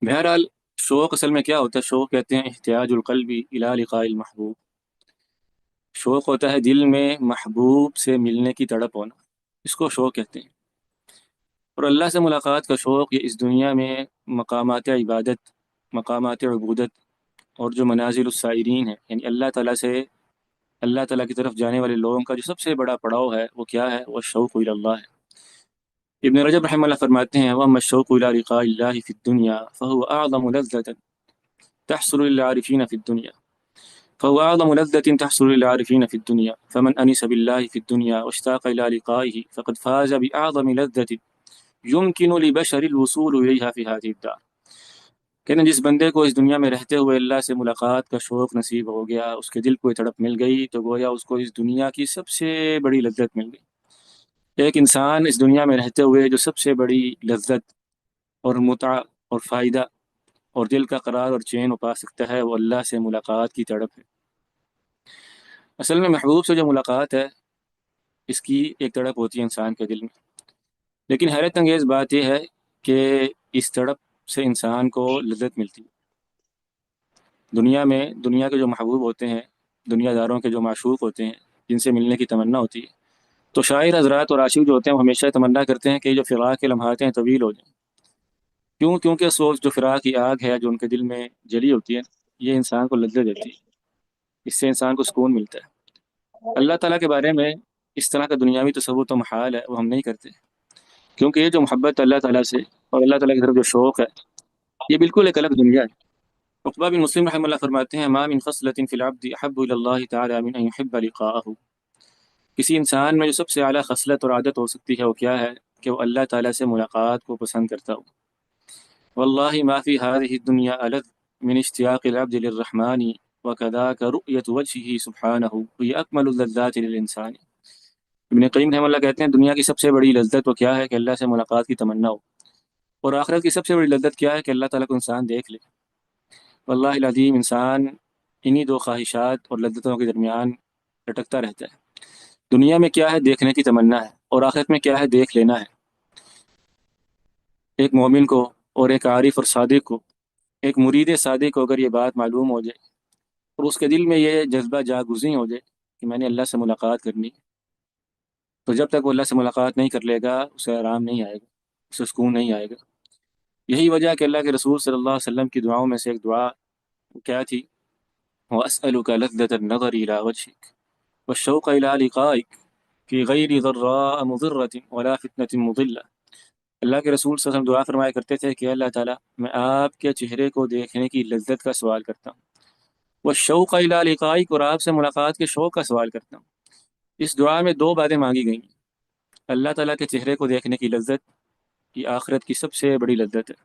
بہرحال شوق اصل میں کیا ہوتا ہے؟ شوق کہتے ہیں احتیاج القلب الی لقاء المحبوب۔ شوق ہوتا ہے دل میں محبوب سے ملنے کی تڑپ ہونا، اس کو شوق کہتے ہیں۔ اور اللہ سے ملاقات کا شوق یہ اس دنیا میں مقامات عبادت، مقامات عبودت اور جو منازل السائرین ہیں، یعنی اللہ تعالیٰ کی طرف جانے والے لوگوں کا جو سب سے بڑا پڑاؤ ہے وہ کیا ہے؟ وہ شوق الی اللہ ہے۔ ابن رجب رحمہ اللہ فرماتے ہیں وَأَمَّا الشَّوْقُ إِلَى لِقَاءِ اللَّهِ فِي الدُّنْيَا فَهُوَ أَعْظَمُ لَذَّةٍ تحصل للعارفين في الدنيا فهو أعظم لذة تحصل للعارفين في الدنيا فمن أنس بالله في الدنيا واشتاق إلى لقائه فقد فاز بأعظم لذة يمكن لبشر الوصول إليها في هذه الدار۔ کہتے ہیں جس بندے کو اس دنیا میں رہتے ہوئے اللہ سے ملاقات کا شوق نصیب ہو گیا، اس کے دل کو یہ تڑپ مل گئی، تو گویا اس کو اس دنیا کی سب سے بڑی لذت مل گئی۔ ایک انسان اس دنیا میں رہتے ہوئے جو سب سے بڑی لذت اور متع اور فائدہ اور دل کا قرار اور چین وہ پا سکتا ہے، وہ اللہ سے ملاقات کی تڑپ ہے۔ اصل میں محبوب سے جو ملاقات ہے، اس کی ایک تڑپ ہوتی ہے انسان کے دل میں، لیکن حیرت انگیز بات یہ ہے کہ اس تڑپ سے انسان کو لذت ملتی ہے۔ دنیا میں دنیا کے جو محبوب ہوتے ہیں، دنیا داروں کے جو معشوق ہوتے ہیں، جن سے ملنے کی تمنا ہوتی ہے، تو شاعر حضرات اور عاشق جو ہوتے ہیں وہ ہمیشہ تمنا کرتے ہیں کہ یہ جو فراق کے لمحات ہیں طویل ہو جائیں۔ کیونکہ سوچ جو فراق کی آگ ہے جو ان کے دل میں جلی ہوتی ہے، یہ انسان کو لذت دیتی ہے، اس سے انسان کو سکون ملتا ہے۔ اللہ تعالیٰ کے بارے میں اس طرح کا دنیاوی تصور تو محال ہے، وہ ہم نہیں کرتے، کیونکہ یہ جو محبت اللہ تعالیٰ سے اور اللہ تعالیٰ کی طرف جو شوق ہے، یہ بالکل ایک الگ دنیا ہے۔ عقبہ بن مسلم رحمہ اللہ فرماتے ہیں ما من خصلة في العبد احب الى اللہ تعالی من ان يحب لقاءه۔ کسی انسان میں جو سب سے اعلیٰ خصلت اور عادت ہو سکتی ہے وہ کیا ہے؟ کہ وہ اللہ تعالیٰ سے ملاقات کو پسند کرتا ہو۔ واللہ ما فی هذه الدنیا ألذ من اشتیاق العبد للرحمن وكذاك رؤية وجهه سبحانه هي اکمل اللذات للانسان۔ ابن قیم رحمہ اللہ کہتے ہیں دنیا کی سب سے بڑی لذت وہ کیا ہے؟ کہ اللہ سے ملاقات کی تمنا ہو۔ اور آخرت کی سب سے بڑی لذت کیا ہے؟ کہ اللہ تعالیٰ کو انسان دیکھ لے۔ واللہ العظیم انسان انہی دو خواہشات اور لذتوں کے درمیان لٹکتا رہتا ہے۔ دنیا میں کیا ہے؟ دیکھنے کی تمنا ہے، اور آخرت میں کیا ہے؟ دیکھ لینا ہے۔ ایک مومن کو اور ایک عارف اور صادق کو، ایک مرید صادق کو اگر یہ بات معلوم ہو جائے اور اس کے دل میں یہ جذبہ جاگزیں ہو جائے کہ میں نے اللہ سے ملاقات کرنی، تو جب تک وہ اللہ سے ملاقات نہیں کر لے گا اسے آرام نہیں آئے گا، اسے سکون نہیں آئے گا۔ یہی وجہ ہے کہ اللہ کے رسول صلی اللہ علیہ وسلم کی دعاؤں میں سے ایک دعا کیا تھی؟ وَأَسْأَلُكَ لَذَّةَ النَّظَرِ إِلَىٰ وَجْهِكَ وَالشَّوْقَ إِلَىٰ لِقَائِكَ فِي غَيْرِ ضَرَّاءَ مُضِرَّةٍ وَلَا فِتْنَةٍ مُضِلَّةٍ۔ اللہ کے رسول صلی اللہ علیہ وسلم دعا فرمایا کرتے تھے کہ اللہ تعالیٰ میں آپ کے چہرے کو دیکھنے کی لذت کا سوال کرتا ہوں، والشوق إِلَىٰ لِقَائِكَ اور آپ سے ملاقات کے شوق کا سوال کرتا ہوں۔ اس دعا میں دو باتیں مانگی گئی ہیں، اللہ تعالیٰ کے چہرے کو دیکھنے کی لذت، یہ آخرت کی سب سے بڑی لذت ہے،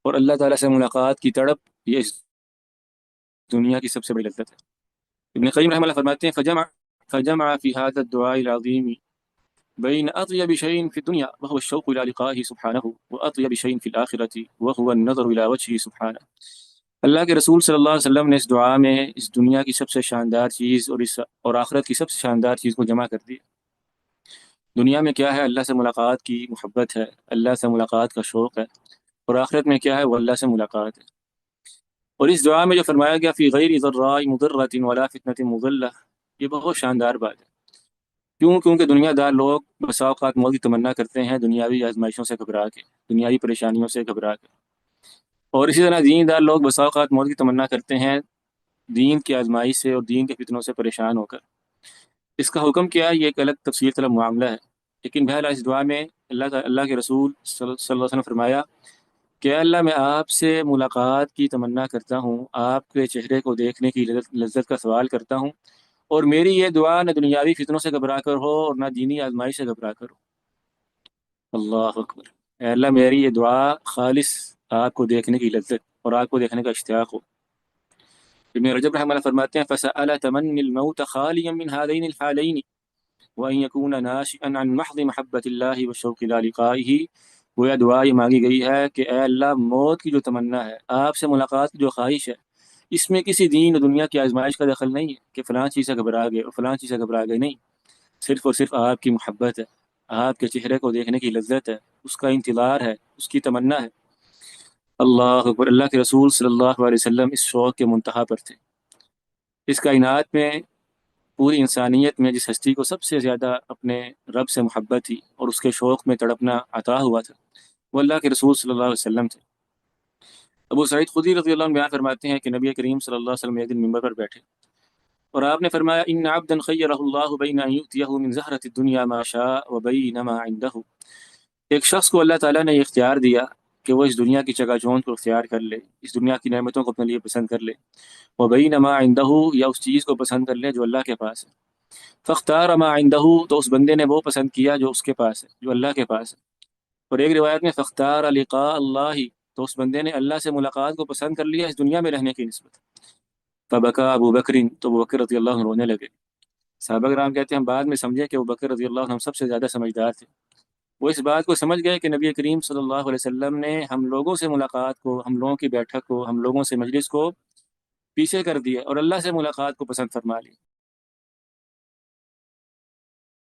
اور اللہ تعالیٰ سے ملاقات کی تڑپ، یہ اس دنیا کی سب سے بڑی لذت ہے۔ ابن قیم رحمہ اللہ فرماتے ہیں فجمع في هذا الدعاء العظيم بين أطيب شيء في الدنيا وهو الشوق إلى لقائه سبحانه وأطيب شيء في الآخرة وهو النظر إلى وجهه سبحانه۔ اللہ کے رسول صلی اللہ علیہ وسلم نے اس دعا میں اس دنیا کی سب سے شاندار چیز اور آخرت کی سب سے شاندار چیز کو جمع کر دیا۔ دنیا میں کیا ہے؟ اللہ سے ملاقات کی محبت ہے، اللہ سے ملاقات کا شوق ہے، اور آخرت میں کیا ہے؟ وہ اللہ سے ملاقات ہے۔ اور اس دعا میں جو فرمایا گیا فی غیر ضراء مضرۃ ولا فتنۃ مضلہ، یہ بہت شاندار بات ہے۔ کیونکہ دنیا دار لوگ بسا اوقات موت کی تمنا کرتے ہیں دنیاوی آزمائشوں سے گھبرا کے، دنیاوی پریشانیوں سے گھبرا کے، اور اسی طرح دین دار لوگ بسا اوقات موت کی تمنا کرتے ہیں دین کی آزمائش سے اور دین کے فتنوں سے پریشان ہو کر۔ اس کا حکم کیا ہے؟ یہ ایک الگ تفصیل طلب معاملہ ہے، لیکن بہرحال اس دعا میں اللہ کے رسول صلی اللہ علیہ وسلم نے فرمایا کہ اے اللہ میں آپ سے ملاقات کی تمنا کرتا ہوں، آپ کے چہرے کو دیکھنے کی لذت کا سوال کرتا ہوں، اور میری یہ دعا نہ دنیاوی فتنوں سے گھبرا کر ہو اور نہ دینی آزمائش سے گھبرا کر ہو۔ اللہ اکبر۔ اے اللہ میری یہ دعا خالص آپ کو دیکھنے کی لذت اور آپ کو دیکھنے کا اشتیاق ہو۔ ابن رجب رحمہ اللہ فرماتے ہیں فَسَأَلَ تَمَنِّ الْمَوْتَ خَالِيًا مِنْ هَذَيْنِ الْحَالَيْنِ وَأَنْ يَكُونَ نَاشِئًا عَنْ مَحْضِ مَحَبَّةِ اللَّهِ وَالشَّوْقِ إِلَىٰ لِقَائِهِ۔ گویا دعا یہ مانگی گئی ہے کہ اے اللہ موت کی جو تمنا ہے، آپ سے ملاقات کی جو خواہش ہے، اس میں کسی دین اور دنیا کی آزمائش کا دخل نہیں ہے کہ فلاں چیز سے گھبرا گئے اور فلاں چیز سے گھبرا گئے، نہیں، صرف اور صرف آپ کی محبت ہے، آپ کے چہرے کو دیکھنے کی لذت ہے، اس کا انتظار ہے، اس کی تمنا ہے۔ اللہ اکبر! اللہ کے رسول صلی اللہ علیہ وسلم اس شوق کے منتہا پر تھے۔ اس کائنات میں، پوری انسانیت میں جس ہستی کو سب سے زیادہ اپنے رب سے محبت تھی اور اس کے شوق میں تڑپنا عطا ہوا تھا، وہ اللہ کے رسول صلی اللہ علیہ وسلم تھے۔ ابو سعید خدری رضی اللہ عنہ بیان فرماتے ہیں کہ نبی کریم صلی اللہ علیہ وسلم ایک دن ممبر پر بیٹھے اور آپ نے فرمایا، ان عبدا خیرہ اللہ بین ان یؤتیہ من زہرۃ الدنیا ما شاء وبین ما عنده۔ ایک شخص کو اللہ تعالیٰ نے یہ اختیار دیا کہ وہ اس دنیا کی چگا چوند کو اختیار کر لے، اس دنیا کی نعمتوں کو اپنے لیے پسند کر لے، وبین ما عنده، یا اس چیز کو پسند کر لے جو اللہ کے پاس ہے۔ فاختار ما عنده، تو اس بندے نے وہ پسند کیا جو اس کے پاس ہے، جو اللہ کے پاس ہے۔ اور ایک روایت میں فاختار لقاء اللہ، تو اس بندے نے اللہ سے ملاقات کو پسند کر لیا اس دنیا میں رہنے کی نسبت۔ فبکا ابو بکر، تو ابو بکر رضی اللہ عنہ رونے لگے۔ صحابہ کرام کہتے ہیں ہم بعد میں سمجھے کہ ابو بکر رضی اللہ عنہ ہم سب سے زیادہ سمجھدار تھے۔ وہ اس بات کو سمجھ گئے کہ نبی کریم صلی اللہ علیہ وسلم نے ہم لوگوں سے ملاقات کو، ہم لوگوں کی بیٹھک کو، ہم لوگوں سے مجلس کو پیچھے کر دیا اور اللہ سے ملاقات کو پسند فرما لی۔